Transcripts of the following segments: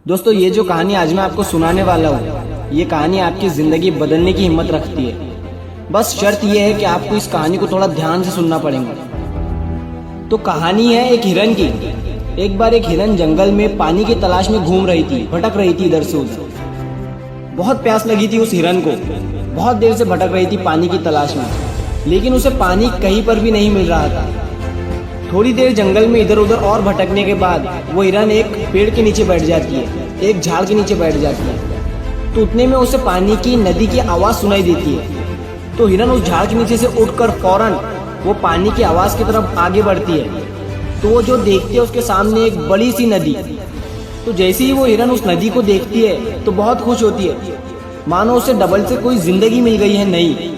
दोस्तों, ये जो कहानी आज मैं आपको सुनाने वाला हूँ, ये कहानी आपकी ज़िंदगी बदलने की हिम्मत रखती है। बस शर्त यह है कि आपको इस कहानी को थोड़ा ध्यान से सुनना पड़ेगा। तो कहानी है एक हिरन की। एक बार एक हिरन जंगल में पानी की तलाश में घूम रही थी, भटक रही थी इधर से उधर। बहुत प्यास लगी थी उस हिरन को, बहुत देर से भटक रही थी पानी की तलाश में, लेकिन उसे पानी कहीं पर भी नहीं मिल रहा था। थोड़ी देर जंगल में इधर उधर और भटकने के बाद वो हिरन एक पेड़ के नीचे बैठ जाती है, एक झाड़ के नीचे बैठ जाती है। तो उतने में उसे पानी की नदी की आवाज़ सुनाई देती है। तो हिरन उस झाड़ के नीचे से उठकर फौरन वो पानी की आवाज़ की तरफ आगे बढ़ती है। तो वो जो देखती है उसके सामने एक बड़ी सी नदी। तो जैसे ही वो हिरन उस नदी को देखती है तो बहुत खुश होती है, मानो उसे डबल से कोई जिंदगी मिल गई है नई।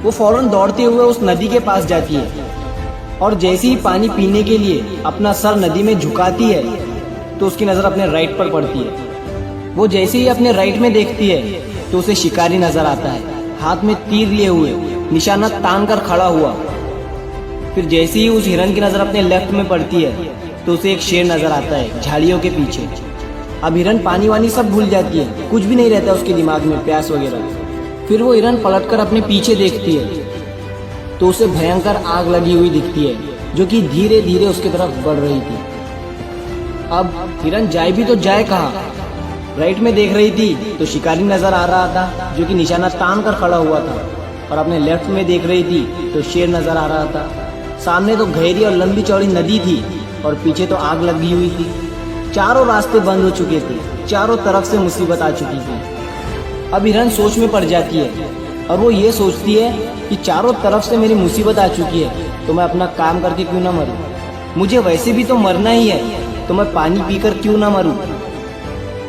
वो फौरन दौड़ते हुए उस नदी के पास जाती है और जैसे ही पानी पीने के लिए अपना सर नदी में झुकाती है तो उसकी नज़र अपने राइट पर पड़ती है। वो जैसे ही अपने राइट में देखती है तो उसे शिकारी नजर आता है, हाथ में तीर लिए हुए, निशाना तान कर खड़ा हुआ। फिर जैसे ही उस हिरन की नज़र अपने लेफ्ट में पड़ती है तो उसे एक शेर नजर आता है झाड़ियों के पीछे। अब हिरन पानी वानी सब भूल जाती है, कुछ भी नहीं रहता उसके दिमाग में, प्यास वगैरह। फिर वो हिरन पलटकर अपने पीछे देखती है तो उसे भयंकर आग लगी हुई दिखती है, जो कि धीरे धीरे उसकी तरफ बढ़ रही थी। अब हिरन जाए भी तो जाए कहाँ? राइट में देख रही थी तो शिकारी नजर आ रहा था, जो कि निशाना तान कर खड़ा हुआ था, और अपने लेफ्ट में देख रही थी तो शेर नजर आ रहा था। सामने तो गहरी और लंबी चौड़ी नदी थी और पीछे तो आग लगी हुई थी। चारों रास्ते बंद हो चुके थे, चारों तरफ से मुसीबत आ चुकी थी। अब हिरन सोच में पड़ जाती है और वो ये सोचती है कि चारों तरफ से मेरी मुसीबत आ चुकी है तो मैं अपना काम करके क्यों ना मरूं। मुझे वैसे भी तो मरना ही है, तो मैं पानी पीकर क्यों ना मरूं।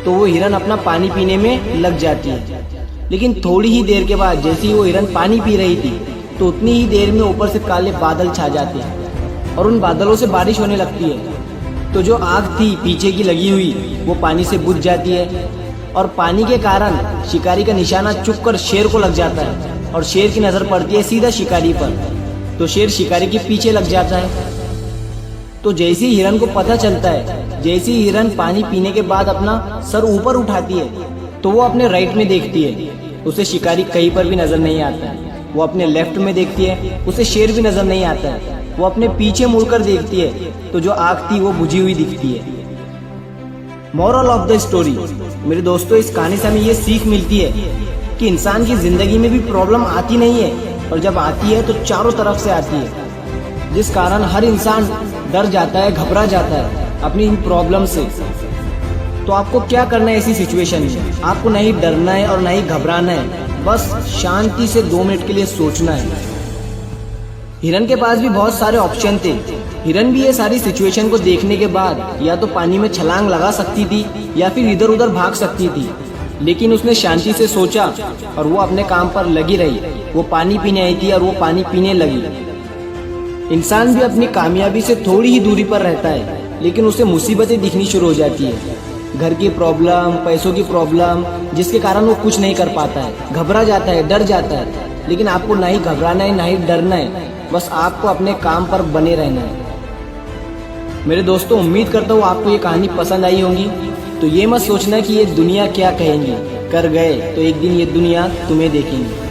तो वो हिरन अपना पानी पीने में लग जाती है। लेकिन थोड़ी ही देर के बाद जैसे ही वो हिरन पानी पी रही थी तो उतनी ही देर में ऊपर से काले बादल छा जाते हैं और उन बादलों से बारिश होने लगती है। तो जो आग थी पीछे की लगी हुई वो पानी से बुझ जाती है और पानी के कारण शिकारी का निशाना चुप कर शेर को लग जाता है और शेर की नज़र पड़ती है सीधा शिकारी पर। तो शेर शिकारी के पीछे लग जाता है। तो जैसे ही हिरन को पता चलता है, जैसे ही हिरन पानी पीने के बाद अपना सर ऊपर उठाती है तो वो अपने राइट में देखती है, उसे शिकारी कहीं पर भी नजर नहीं आता है। वो अपने लेफ्ट में देखती है, उसे शेर भी नजर नहीं आता है। वो अपने पीछे मुड़कर देखती है तो जो आग थी वो बुझी हुई दिखती है। मोरल ऑफ द स्टोरी, मेरे दोस्तों, इस कहानी से हमें ये सीख मिलती है कि इंसान की जिंदगी में भी प्रॉब्लम आती नहीं है, और जब आती है तो चारों तरफ से आती है, जिस कारण हर इंसान डर जाता है, घबरा जाता है अपनी इन प्रॉब्लम से। तो आपको क्या करना है ऐसी सिचुएशन में? आपको नहीं डरना है और नहीं घबराना है, बस शांति से 2 मिनट के लिए सोचना है। हिरन के पास भी बहुत सारे ऑप्शन थे। हिरन भी ये सारी सिचुएशन को देखने के बाद या तो पानी में छलांग लगा सकती थी या फिर इधर उधर भाग सकती थी, लेकिन उसने शांति से सोचा और वो अपने काम पर लगी रही। वो पानी पीने आई थी और वो पानी पीने लगी। इंसान भी अपनी कामयाबी से थोड़ी ही दूरी पर रहता है, लेकिन उसे मुसीबतें दिखनी शुरू हो जाती है, घर की प्रॉब्लम, पैसों की प्रॉब्लम, जिसके कारण वो कुछ नहीं कर पाता है, घबरा जाता है, डर जाता है। लेकिन आपको ना ही घबराना है ना ही डरना है, बस आपको अपने काम पर बने रहना है। मेरे दोस्तों, उम्मीद करता हूँ आपको ये कहानी पसंद आई होगी। तो ये मत सोचना कि ये दुनिया क्या कहेंगी, कर गए तो एक दिन ये दुनिया तुम्हें देखेंगी।